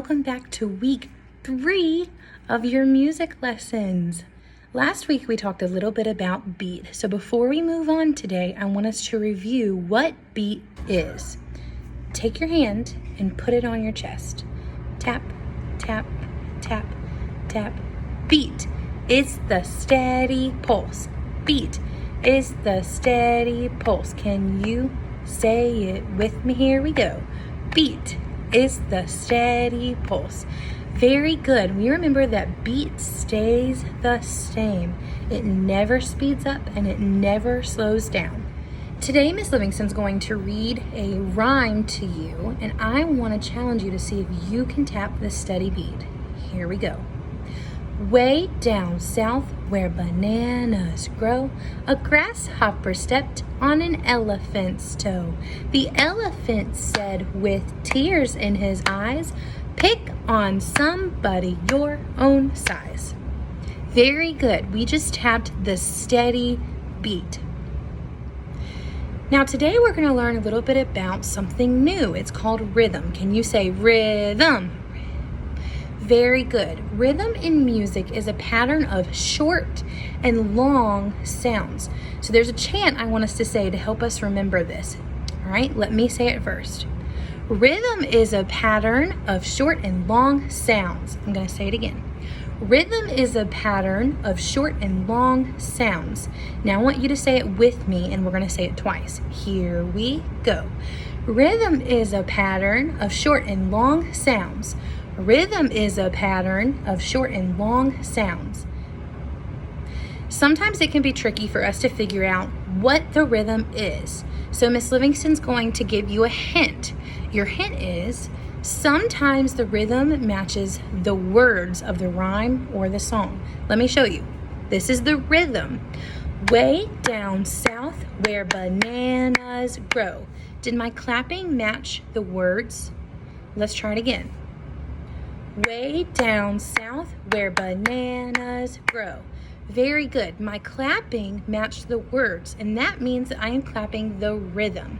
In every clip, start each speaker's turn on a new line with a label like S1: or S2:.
S1: welcome back to week 3 of your music lessons. Last week we talked a little bit about beat. So before we move on today, I want us to review what beat is. Take your hand and put it on your chest. Tap, tap, tap, tap. Beat is the steady pulse. Beat is the steady pulse. Can you say it with me? Here we go. Beat is the steady pulse. Very good. We remember that beat stays the same. It never speeds up and it never slows down. Today, Miss Livingston's going to read a rhyme to you, and I want to challenge you to see if you can tap the steady beat. Here we go. Way down south where bananas grow, a grasshopper stepped on an elephant's toe. The elephant said with tears in his eyes, pick on somebody your own size. Very good. We just tapped the steady beat. Now today we're going to learn a little bit about something new. It's called rhythm. Can you say rhythm? Very good. Rhythm in music is a pattern of short and long sounds. So there's a chant I want us to say to help us remember this. All right, let me say it first. Rhythm is a pattern of short and long sounds. I'm going to say it again. Rhythm is a pattern of short and long sounds. Now I want you to say it with me, and we're going to say it twice. Here we go. Rhythm is a pattern of short and long sounds. Rhythm is a pattern of short and long sounds. Sometimes it can be tricky for us to figure out what the rhythm is. So Miss Livingston's going to give you a hint. Your hint is sometimes the rhythm matches the words of the rhyme or the song. Let me show you. This is the rhythm. Way down south where bananas grow. Did my clapping match the words? Let's try it again. Way down south where bananas grow. Very good. My clapping matched the words, and that means that I am clapping the rhythm.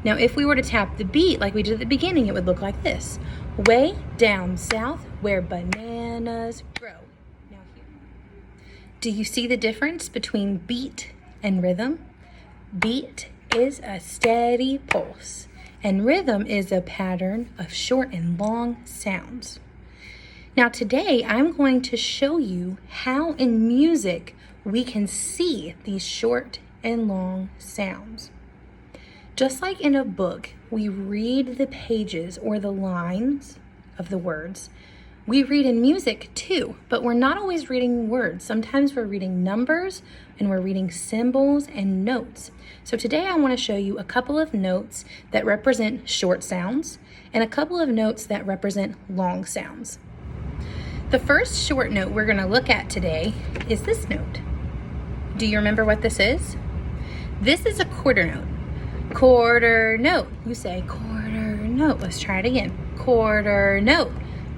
S1: Now, if we were to tap the beat like we did at the beginning, it would look like this. Way down south where bananas grow. Now here. Do you see the difference between beat and rhythm? Beat is a steady pulse, and rhythm is a pattern of short and long sounds. Now today, I'm going to show you how in music we can see these short and long sounds. Just like in a book, we read the pages or the lines of the words. We read in music too, but we're not always reading words. Sometimes we're reading numbers and we're reading symbols and notes. So today I want to show you a couple of notes that represent short sounds and a couple of notes that represent long sounds. The first short note we're going to look at today is this note. Do you remember what this is? This is a quarter note. Quarter note. You say quarter note. Let's try it again. Quarter note.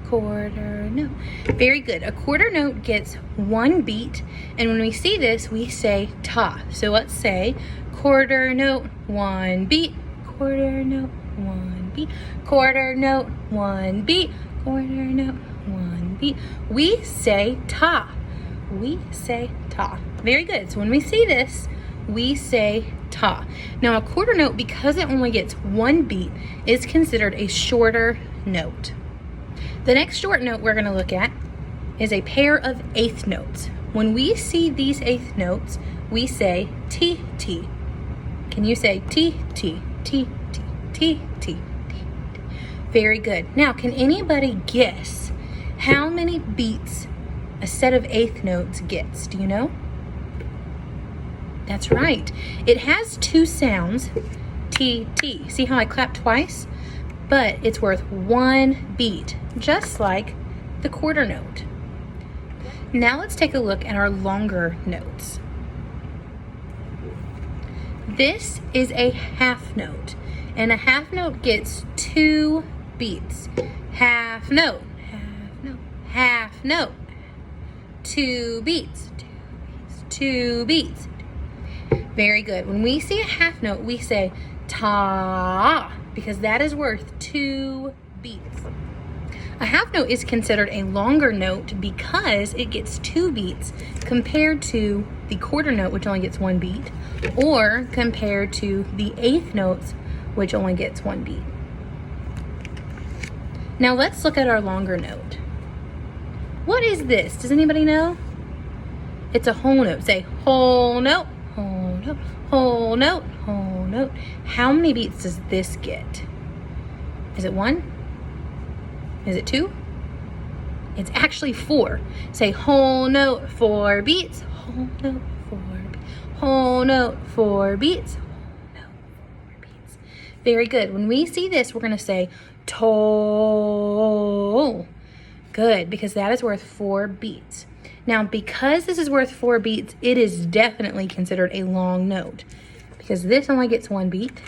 S1: Quarter note. Very good. A quarter note gets one beat, and when we see this, we say ta. So let's say quarter note, one beat. Quarter note, one beat. Quarter note, one beat. Quarter note, one beat. We say ta. We say ta. Very good. So when we see this, we say ta. Now a quarter note, because it only gets one beat, is considered a shorter note. The next short note we're going to look at is a pair of eighth notes. When we see these eighth notes, we say T, T. Can you say T, T, T, T, T, T, T? Very good. Now, can anybody guess how many beats a set of eighth notes gets? Do you know? That's right. It has two sounds, T, T. See how I clapped twice? But it's worth one beat, just like the quarter note. Now let's take a look at our longer notes. This is a half note, and a half note gets two beats. Half note, half note, half note. Two beats, two beats. Very good. When we see a half note, we say ta, because that is worth two beats. A half note is considered a longer note because it gets 2 beats compared to the quarter note, which only gets 1 beat, or compared to the eighth notes, which only gets 1 beat. Now let's look at our longer note. What is this? Does anybody know? It's a whole note. Say whole note, whole note, whole note, whole note. How many beats does this get? Is it 1? Is it 2? It's actually 4. Say whole note, 4 beats. Whole note, 4 beats. Whole note, 4 beats. Whole note, 4 beats. Very good. When we see this, we're going to say toll. Good, because that is worth 4 beats. Now, because this is worth 4 beats, it is definitely considered a long note because this only gets 1 beat.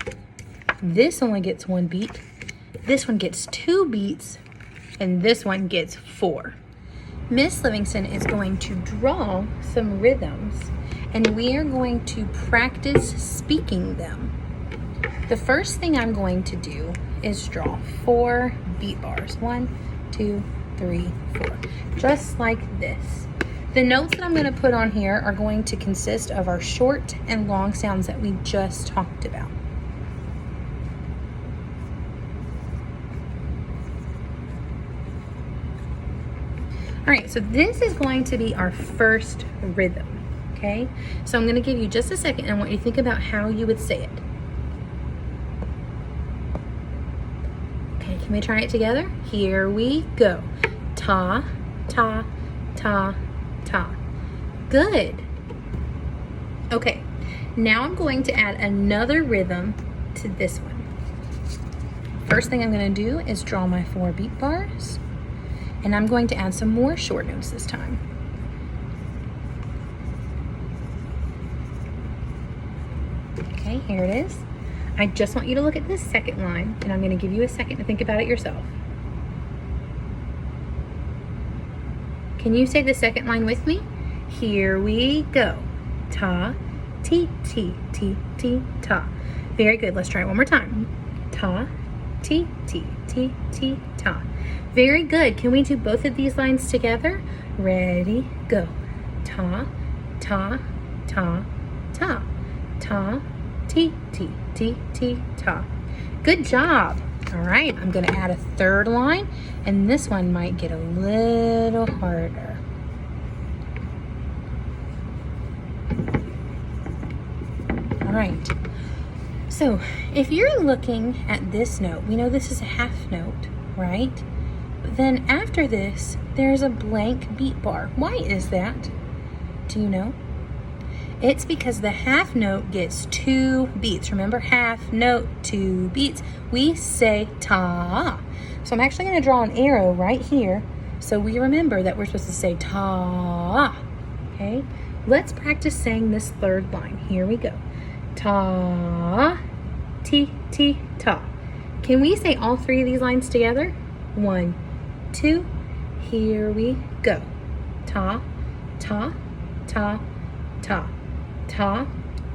S1: This only gets 1 beat. This one gets 2 beats, and this one gets 4. Miss Livingston is going to draw some rhythms, and we are going to practice speaking them. The first thing I'm going to do is draw 4 beat bars. 1, 2, 3, 4. Just like this. The notes that I'm going to put on here are going to consist of our short and long sounds that we just talked about. All right, so this is going to be our first rhythm, okay? So I'm going to give you just a second and I want you to think about how you would say it. Okay, can we try it together? Here we go. Ta, ta, ta, ta. Good. Okay, now I'm going to add another rhythm to this one. First thing I'm going to do is draw my 4 beat bars, and I'm going to add some more short notes this time. Okay, here it is. I just want you to look at this second line, and I'm going to give you a second to think about it yourself. Can you say the second line with me? Here we go. Ta, ti, ti, ti, ti, ta. Very good. Let's try it one more time. Ta, ti, ti, ti, ti, ta. Very good. Can we do both of these lines together? Ready, go. Ta, ta, ta, ta. Ta, ti, ti, ti, ti, ta. Good job. All right, I'm going to add a third line, and this one might get a little harder. All right, so if you're looking at this note, we know this is a half note, right? But then after this, there's a blank beat bar. Why is that? Do you know? It's because the half note gets 2 beats. Remember, half note, 2 beats. We say ta. So I'm actually going to draw an arrow right here so we remember that we're supposed to say ta. Okay? Let's practice saying this third line. Here we go. Ta, ti, ti, ta. Can we say all 3 of these lines together? 1, 2. Here we go. Ta, ta, ta, ta. Ta,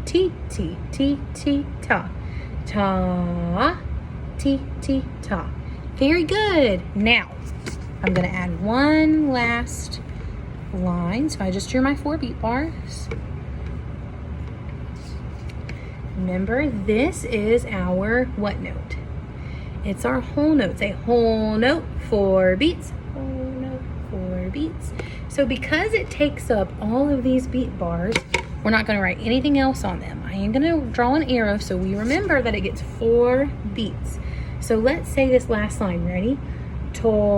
S1: ti, ti, ti, ti, ta. Ta, ti, ti, ta. Very good. Now, I'm going to add one last line. So I just drew my 4 beat bars. Remember, this is our what note? It's our whole note. Say whole note, 4 beats. Whole note, 4 beats. So because it takes up all of these beat bars, we're not going to write anything else on them. I am going to draw an arrow so we remember that it gets 4 beats. So let's say this last line. Ready? Toll.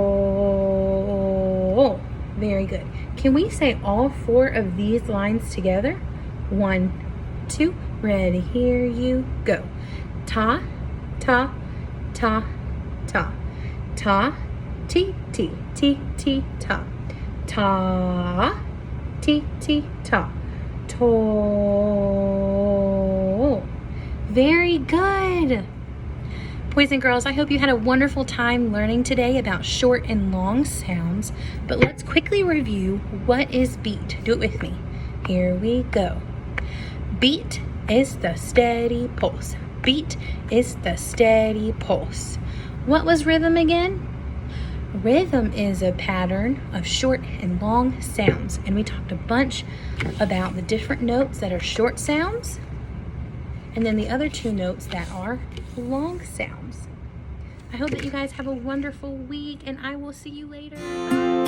S1: Very good. Can we say all 4 of these lines together? 1, 2. Ready? Here you go. Ta, ta, ta, ta. Ta, ti, ti, ti, ti, ta. Ta, ti, ti, ta. Toll. Very good. Boys and girls, I hope you had a wonderful time learning today about short and long sounds, but let's quickly review what is beat. Do it with me. Here we go. Beat is the steady pulse. Beat is the steady pulse. What was rhythm again? Rhythm is a pattern of short and long sounds, and we talked a bunch about the different notes that are short sounds and then the other 2 notes that are long sounds. I hope that you guys have a wonderful week, and I will see you later. Bye.